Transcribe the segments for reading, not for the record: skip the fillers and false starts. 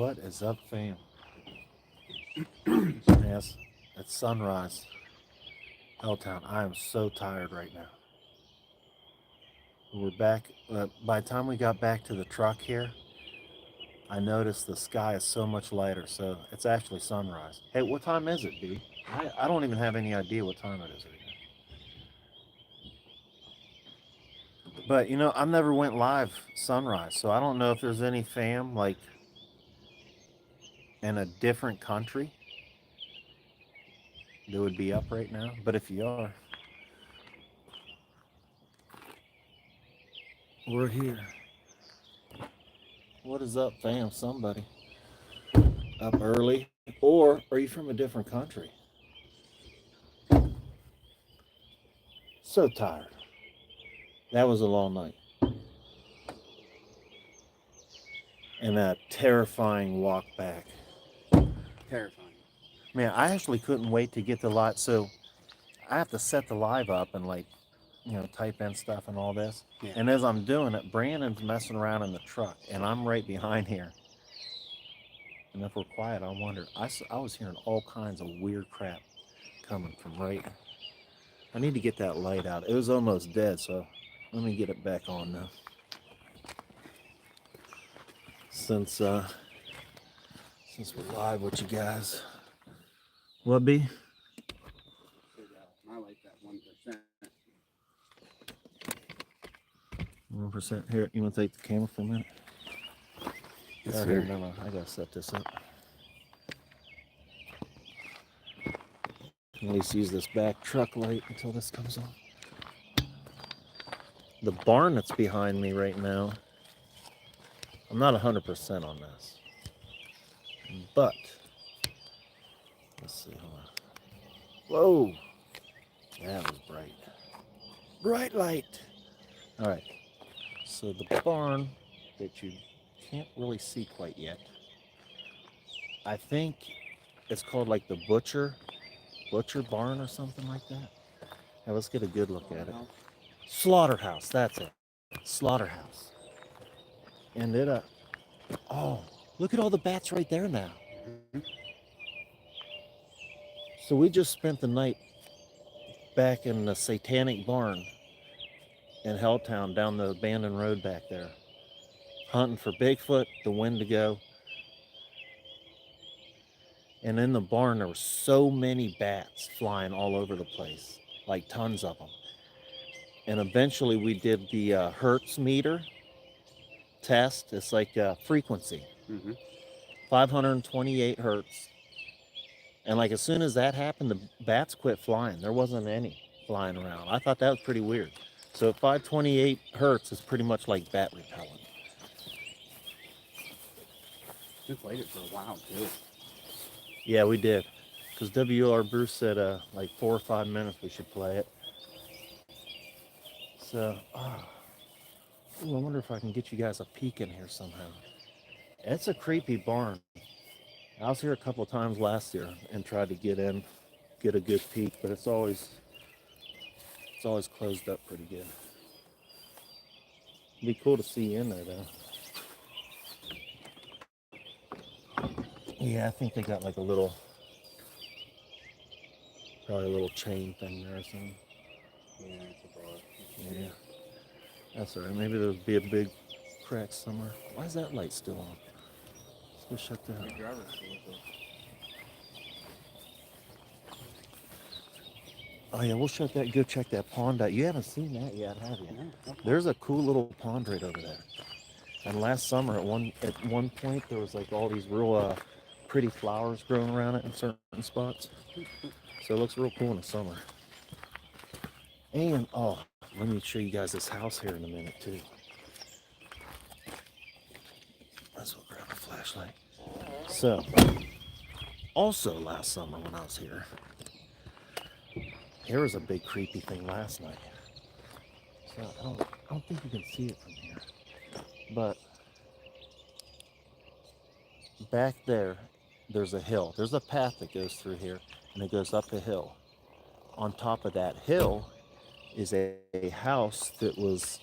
What is up, fam? Yes, it's sunrise. Helltown. I am so tired right now. We're back. By the time we got back to the truck here, I noticed the sky is so much lighter. So it's actually sunrise. Hey, what time is it, B? I don't even have any idea what time it is right now. But you know, I never went live sunrise, so I don't know if there's any fam like in a different country that would be up right now. But if you are, we're here. What is up, fam? Somebody up early, or are you from a different country? So tired. That was a long night and a terrifying walk back. Terrifying. Man, I actually couldn't wait to get the live. So I have to set the live up and type in stuff and all this. Yeah. And as I'm doing it, Brandon's messing around in the truck, and I'm right behind here. And if we're quiet, I wonder. I was hearing all kinds of weird crap coming from right. I need to get that light out. It was almost dead, so let me get it back on now. Since we're live with you guys. What, B? I like that 1%. 1%. Here, you want to take the camera for a minute? Yes, Here, sir. no, I gotta set this up. At least use this back truck light until this comes on. The barn that's behind me right now, I'm not 100% on this, but let's see. Hold on. Whoa, that was bright. Bright light. All right. So the barn that you can't really see quite yet, I think it's called like the butcher barn or something like that. Now let's get a good look at it. Slaughterhouse, that's it. Slaughterhouse. And oh, look at all the bats right there now. So we just spent the night back in the satanic barn in Helltown down the abandoned road back there, hunting for Bigfoot, the Wendigo. And in the barn, there were so many bats flying all over the place, like tons of them. And eventually we did the Hertz meter test. It's like frequency, 528 Hertz. And like as soon as that happened, the bats quit flying. There wasn't any flying around. I thought that was pretty weird. So at 528 Hertz is pretty much like bat repellent. We played it for a while too. Yeah, we did. Because WR Bruce said like 4 or 5 minutes we should play it. So, ooh, I wonder if I can get you guys a peek in here somehow. It's a creepy barn. I was here a couple of times last year and tried to get in, get a good peek, but it's always closed up pretty good. It'd be cool to see you in there though. Yeah, I think they got like probably a little chain thing there or something. Yeah, it's a bar. Yeah, that's all right. Maybe there'll be a big crack somewhere. Why is that light still on? Let's go shut that. Big driver's seat. Oh yeah, we'll shut that. Go check that pond out. You haven't seen that yet, have you? Yeah. There's a cool little pond right over there. And last summer, at one point, there was like all these real pretty flowers growing around it in certain spots. So it looks real cool in the summer. And let me show you guys this house here in a minute too. Let's go grab a flashlight. So, also last summer when I was here, there was a big creepy thing last night. So I don't think you can see it from here. But back there's a hill. There's a path that goes through here, and it goes up a hill. On top of that hill is a house that was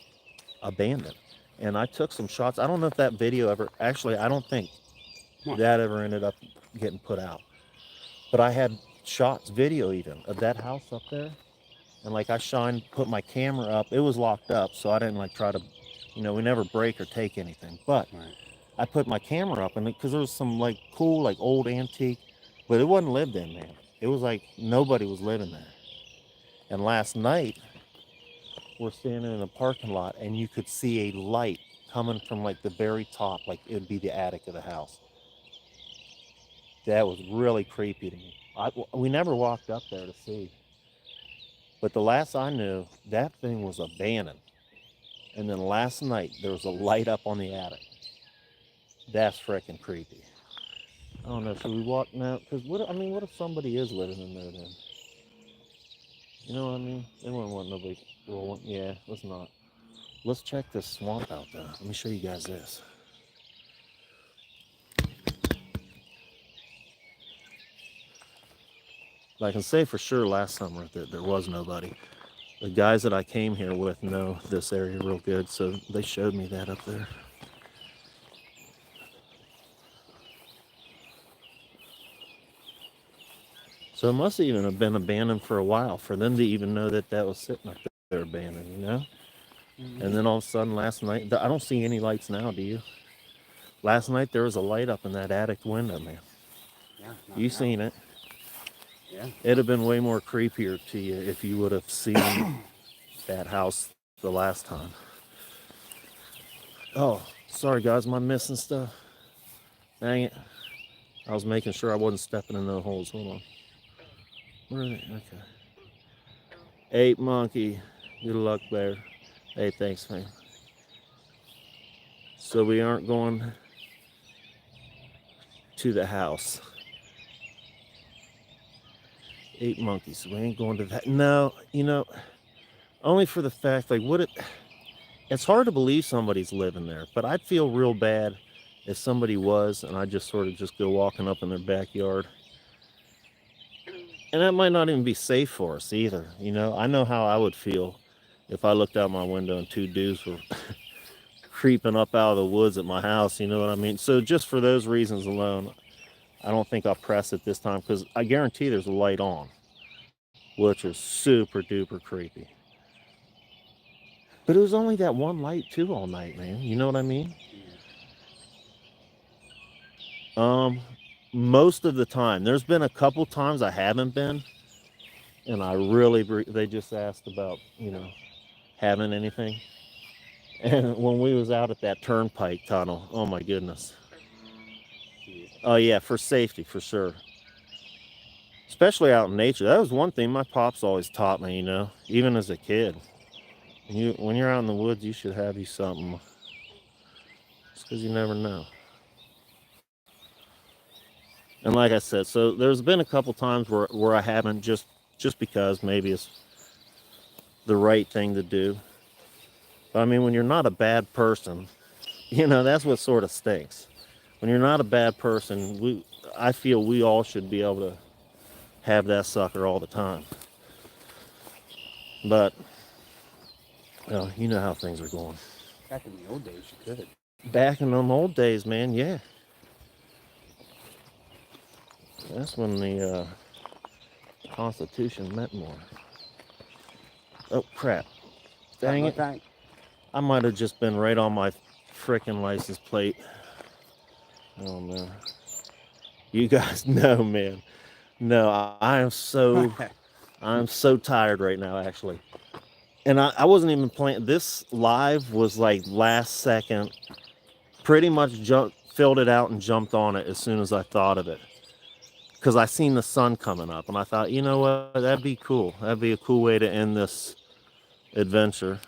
abandoned. And I took some shots. I don't know if that video ever, actually, I don't think that ever ended up getting put out. But I had shots, video even, of that house up there. And like put my camera up. It was locked up, so I didn't like try to, we never break or take anything. But Right. I put my camera up, and because there was some like cool, like old antique, but it wasn't lived in, man. It was like nobody was living there. And last night, we're standing in a parking lot, and you could see a light coming from like the very top, like it'd be the attic of the house. That was really creepy to me. We never walked up there to see. But the last I knew, that thing was abandoned. And then last night, there was a light up on the attic. That's freaking creepy. I don't know, should we walk now? Because what if somebody is living in there then? You know what I mean? They wouldn't want nobody rolling. Yeah, let's not. Let's check this swamp out though. Let me show you guys this. I can say for sure last summer that there was nobody. The guys that I came here with know this area real good, so they showed me that up there. So it must even have been abandoned for a while for them to even know that that was sitting up there abandoned, you know? Mm-hmm. And then all of a sudden last night, I don't see any lights now, do you? Last night there was a light up in that attic window, man. Yeah. You seen it. Yeah. It'd have been way more creepier to you if you would have seen that house the last time. Oh, sorry guys, am I missing stuff? Dang it. I was making sure I wasn't stepping in no holes. Hold on. Where are they? Okay. 8 Monkey. Good luck, Bear. Hey, thanks, man. So we aren't going to the house. 8 Monkeys. We ain't going to that. No, only for the fact, like, it's hard to believe somebody's living there, but I'd feel real bad if somebody was, and I just sort of just go walking up in their backyard. And that might not even be safe for us either. I know how I would feel if I looked out my window and 2 dudes were creeping up out of the woods at my house, you know what I mean? So just for those reasons alone, I don't think I'll press it this time, because I guarantee there's a light on, which is super duper creepy. But it was only that one light too all night, man. You know what I mean? Yeah. Most of the time. There's been a couple times I haven't been, and they just asked about, having anything. And when we was out at that turnpike tunnel, oh my goodness. Yeah. Oh yeah, for safety, for sure. Especially out in nature. That was one thing my pops always taught me, even as a kid. When you're out in the woods, you should have you something. Just because you never know. And like I said, so there's been a couple times where I haven't, just because maybe it's the right thing to do. But I mean, when you're not a bad person, that's what sort of stinks. When you're not a bad person, I feel we all should be able to have that sucker all the time. But, you know how things are going. Back in the old days, you could. Back in them old days, man, yeah. That's when the Constitution meant more. Oh, crap. Dang it. I might have just been right on my frickin' license plate. Oh, man. You guys know, man. No, I'm so tired right now, actually. And I wasn't even playing. This live was like last second. Pretty much filled it out and jumped on it as soon as I thought of it. Because I seen the sun coming up, and I thought, you know what, that'd be cool. That'd be a cool way to end this adventure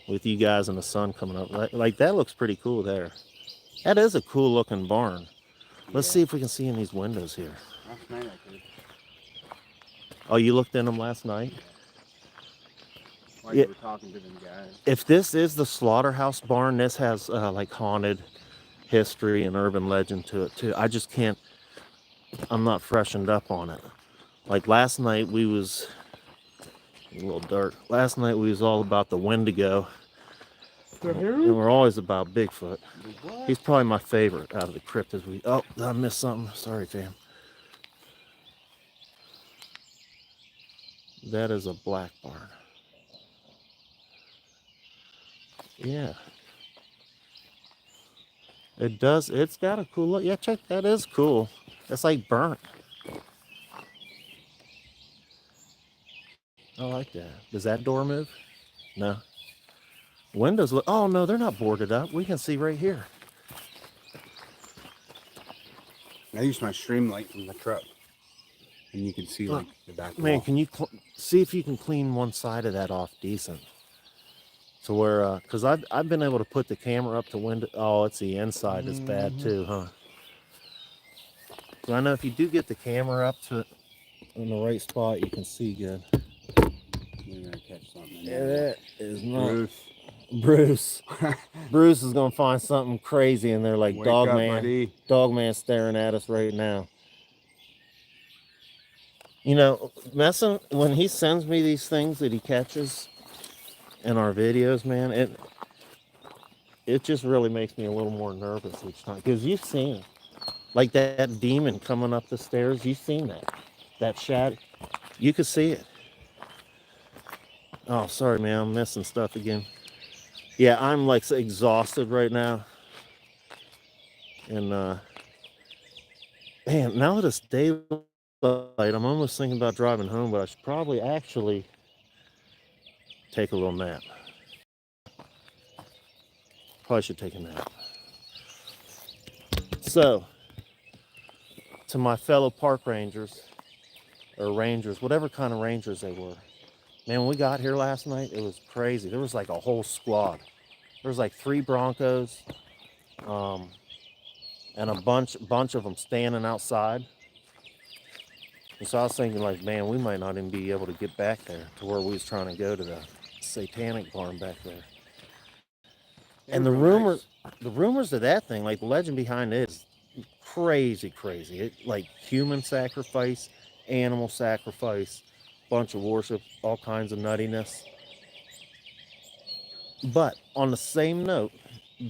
with you guys and the sun coming up. Like that looks pretty cool there. That is a cool looking barn. Let's see if we can see in these windows here. Last night I could. Oh, you looked in them last night? While you were talking to them guys. If this is the slaughterhouse barn, this has like haunted history and urban legend to it too. I just can't. I'm not freshened up on it. Like last night we was a little dark. Last night we was all about the WINDIGO, And we're always about Bigfoot. What? He's probably my favorite out of the cryptids. Oh, did I miss something? Sorry, fam. That is a black barn. Yeah. It does. It's got a cool look. Yeah, check. That is cool. It's like burnt. I like that. Does that door move? No. Windows look. Oh no, they're not boarded up. We can see right here. I used my stream light from the truck, and you can see Look, like the back Man, wall. can you see if you can clean one side of that off decent? To where, cause I've been able to put the camera up to window. Oh, it's the inside that's bad too, huh? So I know if you do get the camera up to it in the right spot, you can see good. You're gonna catch something. Yeah, that is not Bruce. Bruce. Bruce is gonna find something crazy in there, like Wake Dog up, Man. buddy. Dog Man staring at us right now. You know, messing when he sends me these things that he catches in our videos, man, it just really makes me a little more nervous each time. Because you've seen it. Like that demon coming up the stairs, you've seen that shadow. You could see it. Oh, sorry, man, I'm missing stuff again. Yeah, I'm like exhausted right now. And man, now that it's daylight, I'm almost thinking about driving home, but I should probably actually take a little nap. Probably should take a nap. So, to my fellow park rangers, or rangers, whatever kind of rangers they were, man, when we got here last night, it was crazy. There was like a whole squad. There was like 3 Broncos, and a bunch of them standing outside. And so I was thinking, like, man, we might not even be able to get back there to where we was trying to go to the satanic barn back there. And the rumors of that thing, like the legend behind it, is crazy. It like human sacrifice, animal sacrifice, bunch of worship, all kinds of nuttiness. But on the same note,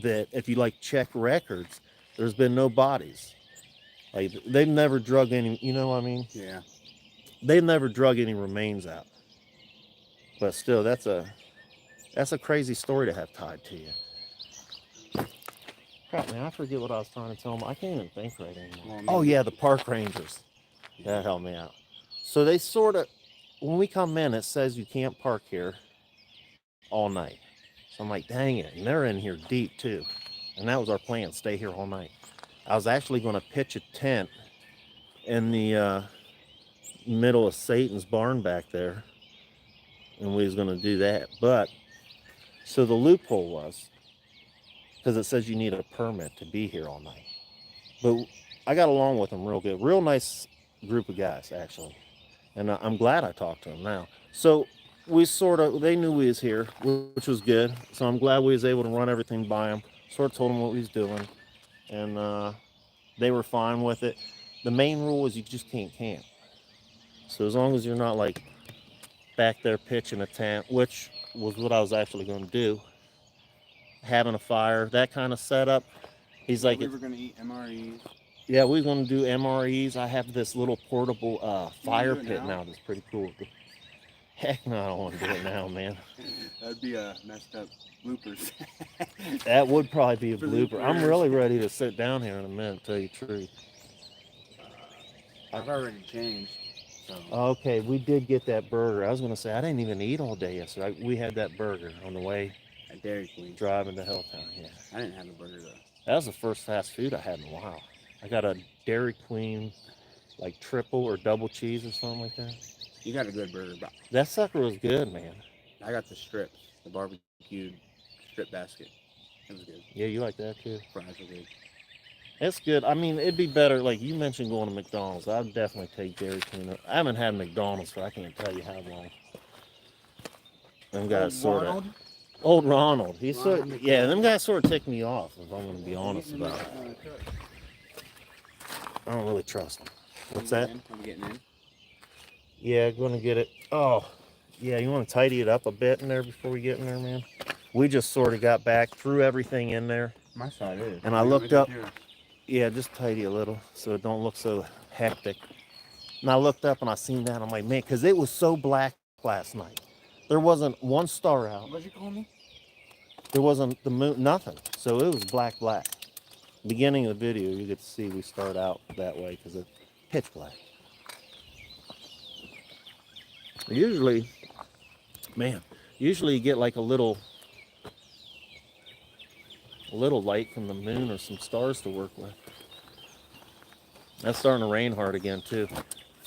that if you like check records, there's been no bodies. Like they've never drug any, you know what I mean? Yeah. They've never drug any remains out. But still, that's a crazy story to have tied to you. Crap, man, I forget what I was trying to tell them. I can't even think right anymore. Oh yeah, the park rangers. That helped me out. So they sort of, when we come in, it says you can't park here all night. So I'm like, dang it. And they're in here deep too. And that was our plan, stay here all night. I was actually going to pitch a tent in the middle of Satan's barn back there. And we was going to do that. But, so the loophole was, because it says you need a permit to be here all night. But I got along with them real good. Real nice group of guys, actually. And I'm glad I talked to them now. So we they knew we was here, which was good. So I'm glad we was able to run everything by them. Sort of told them what we was doing. And they were fine with it. The main rule is you just can't camp. So as long as you're not like back there pitching a tent, which was what I was actually going to do, having a fire, that kind of setup. He's like, we were gonna eat MREs. Yeah, we're going to do MREs. I have this little portable fire pit now that's pretty cool. Heck no, I don't want to do it now, man. That'd be a messed up bloopers. That would probably be a For blooper. bloopers. I'm really ready to sit down here in a minute, tell you the truth. I've already changed. So. Okay, we did get that burger. I was going to say, I didn't even eat all day yesterday. We had that burger on the way At Dairy Queen. driving to Helltown, yeah. I didn't have a burger though. That was the first fast food I had in a while. I got a Dairy Queen, like triple or double cheese or something like that. You got a good burger, bro. That sucker was good, man. I got the strips, the barbecued strip basket. It was good. Yeah, you like that too? Fries were good. It's good. I mean, it'd be better, like you mentioned going to McDonald's. I'd definitely take Dairy Queen. I haven't had McDonald's for I can't tell you how long. Them guys sort of... Old Ronald. He's sort of, yeah, them guys sort of tick me off, if I'm going to be honest about it. I don't really trust them. What's that? I'm getting in. Yeah, going to get it. Oh, yeah, you want to tidy it up a bit in there before we get in there, man? We just sort of got back, threw everything in there. My side is. And I looked up. Yeah, just tidy a little so it don't look so hectic. And I looked up and I seen that. I'm like, man, because it was so black last night. There wasn't one star out. What'd you call me? There wasn't the moon, nothing. So it was black. Beginning of the video, you get to see we start out that way because it's pitch black. Usually, man, usually you get like a little light from the moon or some stars to work with. That's starting to rain hard again too.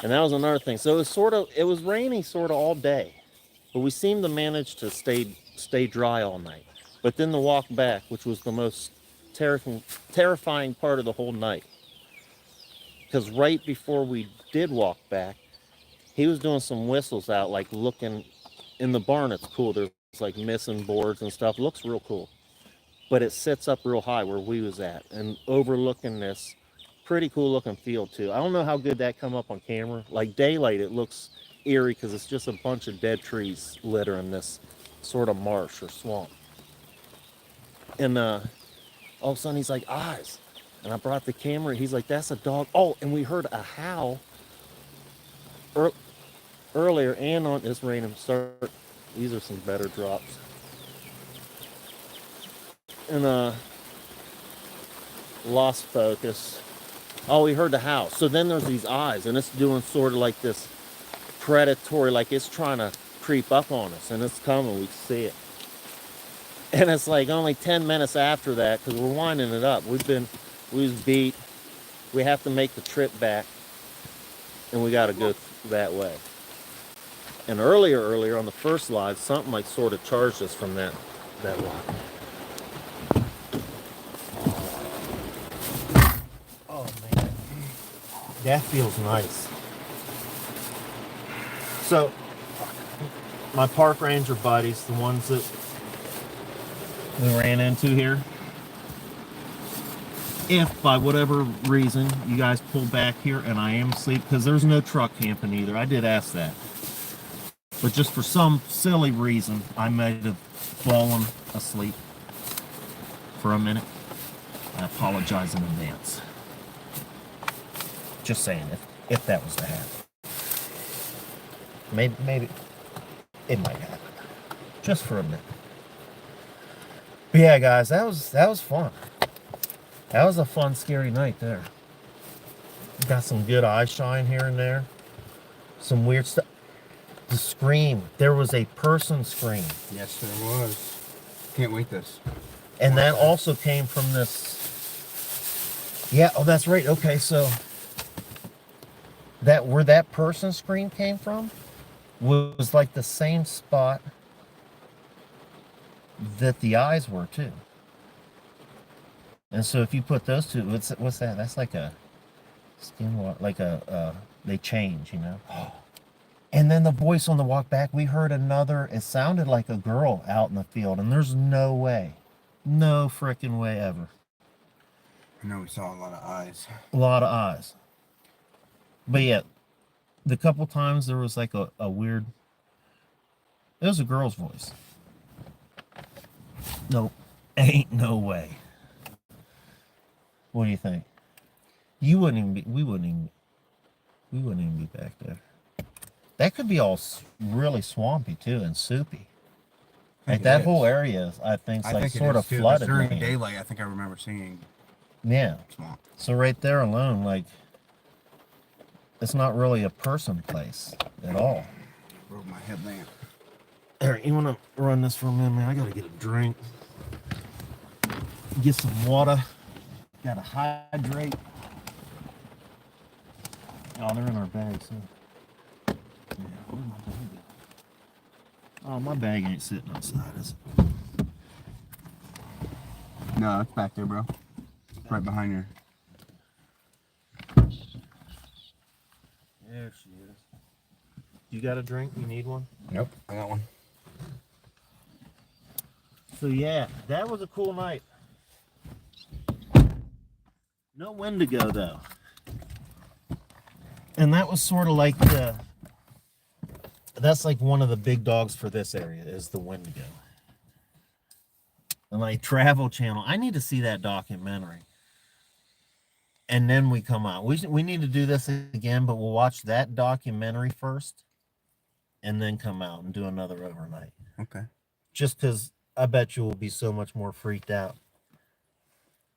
And that was another thing. So it was raining sort of all day, but we seemed to manage to stay dry all night. But then the walk back, which was the most terrifying part of the whole night, because right before we did walk back, he was doing some whistles out, like looking in the barn. It's cool. There's like missing boards and stuff. Looks real cool. But it sits up real high where we was at and overlooking this pretty cool looking field too. I don't know how good that come up on camera. Like daylight, it looks eerie because it's just a bunch of dead trees littering this sort of marsh or swamp. And all of a sudden he's like, eyes. And I brought the camera. He's like, that's a dog. Oh, and we heard a howl earlier and on this random start. These are some better drops. And lost focus. Oh, we heard the howl. So then there's these eyes, and it's doing sort of like this predatory, like it's trying to creep up on us, and it's coming. We see it. And it's like only 10 minutes after that, because we're winding it up. We was beat. We have to make the trip back, and we got to go that way. And earlier on the first live, something like sort of charged us from that walk. Oh man, that feels nice. So, my park ranger buddies, the ones that we ran into here, if by whatever reason you guys pull back here and I am asleep, because there's no truck camping either, I did ask that. But just for some silly reason, I might have fallen asleep for a minute. I apologize in advance. Just saying, if that was to happen. Maybe it might happen. Just for a minute. But yeah, guys, that was fun. That was a fun, scary night there. Got some good eye shine here and there. Some weird stuff. The scream. There was a person scream. Yes, there was. Can't wait this. And that also came from this. Yeah, oh, that's right. Okay, so where that person scream came from was like the same spot that the eyes were too. And so if you put those two, what's that? That's like a skin, like they change, you know. And then the voice on the walk back, we heard another. It sounded like a girl out in the field, and there's no way, no freaking way ever. I know we saw a lot of eyes. A lot of eyes. But yeah, the couple times there was like a weird. It was a girl's voice. No, ain't no way. What do you think? We wouldn't even be back there. That could be all really swampy too and soupy. Like that whole area, I think, like sort of flooded. During daylight, I think I remember seeing. Yeah. Swamp. So right there alone, like, it's not really a person place at all. Broke my headlamp. Eric, you want to run this for a minute, man? I gotta get a drink. Get some water. Gotta hydrate. Oh, they're in our bags. Yeah, where's my bag at? Oh, my bag ain't sitting outside, is it? No, it's back there, bro. Right behind you. There she is. You got a drink? You need one? Nope, I got one. So yeah, that was a cool night. No Wendigo though. And that was sort of like that's like one of the big dogs for this area is the Wendigo. And like Travel Channel, I need to see that documentary. And then we come out. We need to do this again, but we'll watch that documentary first, and then come out and do another overnight. Okay. Just because I bet you will be so much more freaked out.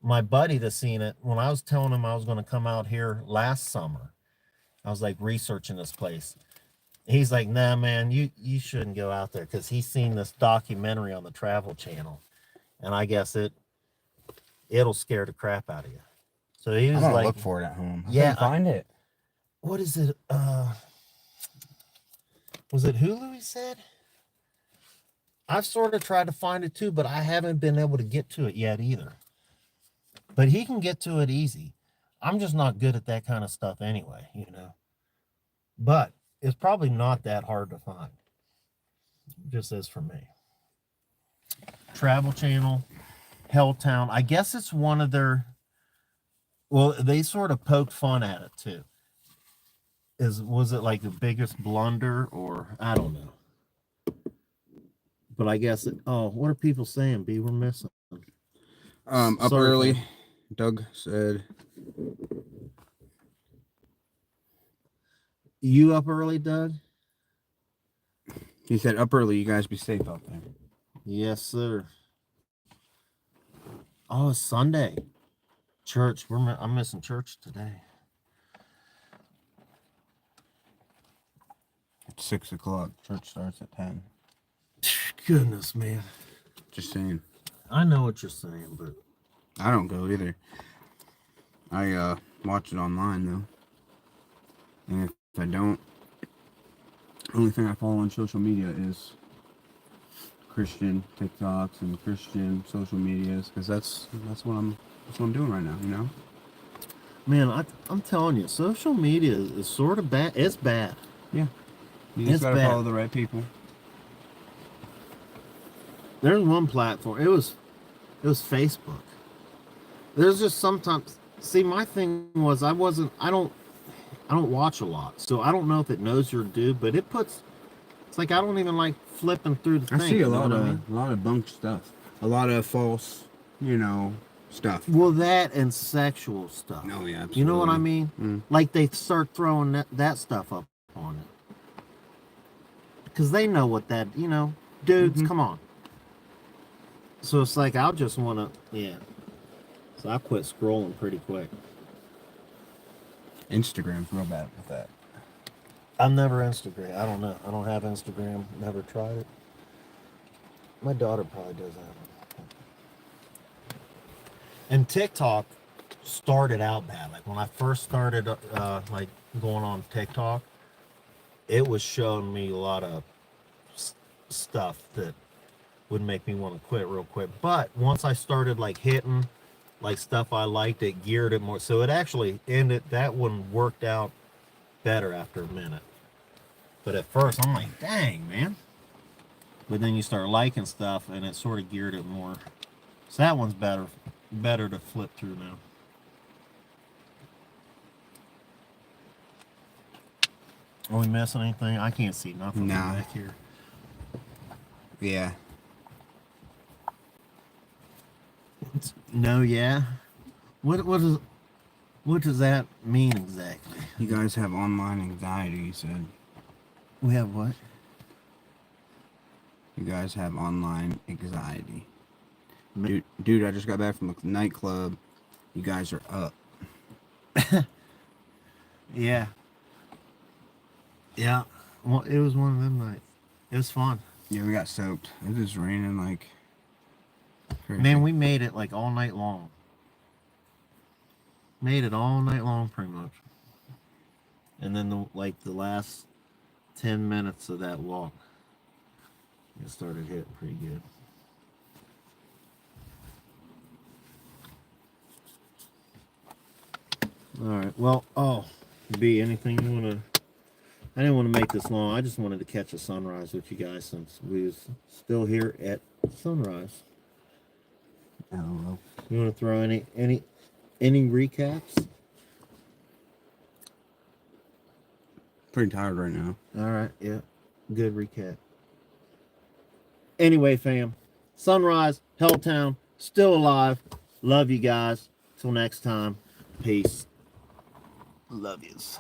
My buddy that's seen it, when I was telling him I was going to come out here last summer, I was like researching this place. He's like, nah, man, you shouldn't go out there because he's seen this documentary on the Travel Channel, and I guess it'll scare the crap out of you. So he I'm was gonna like, look for it at home. I yeah, couldn't find it. what is it? Was it Hulu? He said. I've sort of tried to find it too, but I haven't been able to get to it yet either. But he can get to it easy. I'm just not good at that kind of stuff anyway, you know. But it's probably not that hard to find. Just as for me. Travel Channel, Helltown. I guess it's one of their. Well, they sort of poked fun at it too. Was it like the biggest blunder, or I don't know. But I guess what are people saying? B, we're missing. Up Sorry, early. man. Doug said. You up early, Doug? He said, up early. You guys be safe out there. Yes, sir. Oh, it's Sunday. Church. I'm missing church today. It's 6 o'clock. Church starts at 10. Goodness, man. Just saying. I know what you're saying, but I don't go either. I watch it online though. And if I don't, the only thing I follow on social media is Christian TikToks and Christian social medias, because that's what I'm doing right now, you know. man, I'm telling you, social media is sort of bad. It's bad. Yeah, you just It's gotta bad. follow the right people. There's one platform. It was Facebook. There's just sometimes. See, my thing was I don't watch a lot, so I don't know if it knows your dude, but it puts. It's like I don't even like flipping through the thing. I see a lot of I mean? a lot of bunk stuff, a lot of false, stuff. Well, that and sexual stuff. No, yeah, absolutely. You know what I mean? Mm. Like they start throwing that stuff up on it because they know what that. Dudes, come on. So it's like I'll just want to, yeah. So I quit scrolling pretty quick. Instagram's real bad with that. I'm never Instagram. I don't know. I don't have Instagram. Never tried it. My daughter probably does that. And TikTok started out bad. Like when I first started, like going on TikTok, it was showing me a lot of stuff that would make me want to quit real quick. But once I started like hitting like stuff I liked, it geared it more. So it actually ended. That one worked out better after a minute. But at first, I'm like, dang, man. But then you start liking stuff, and it sort of geared it more. So that one's better to flip through now. Are we missing anything? I can't see nothing Nah. back here. Yeah. No, yeah. What does that mean exactly? You guys have online anxiety, you said. We have what? You guys have online anxiety. Dude, I just got back from a nightclub. You guys are up. Yeah. Yeah. Well, it was one of them nights. It was fun. Yeah, we got soaked. It was raining like crazy. Man, we made it like all night long. Made it all night long, pretty much. And then the last 10 minutes of that walk, it started hitting pretty good. All right. Well, B, anything you want to? I didn't want to make this long. I just wanted to catch a sunrise with you guys since we was still here at sunrise. I don't know. You want to throw any recaps? Pretty tired right now. All right. Yeah. Good recap. Anyway, fam, Sunrise, Helltown, still alive. Love you guys. Till next time. Peace. Love yous.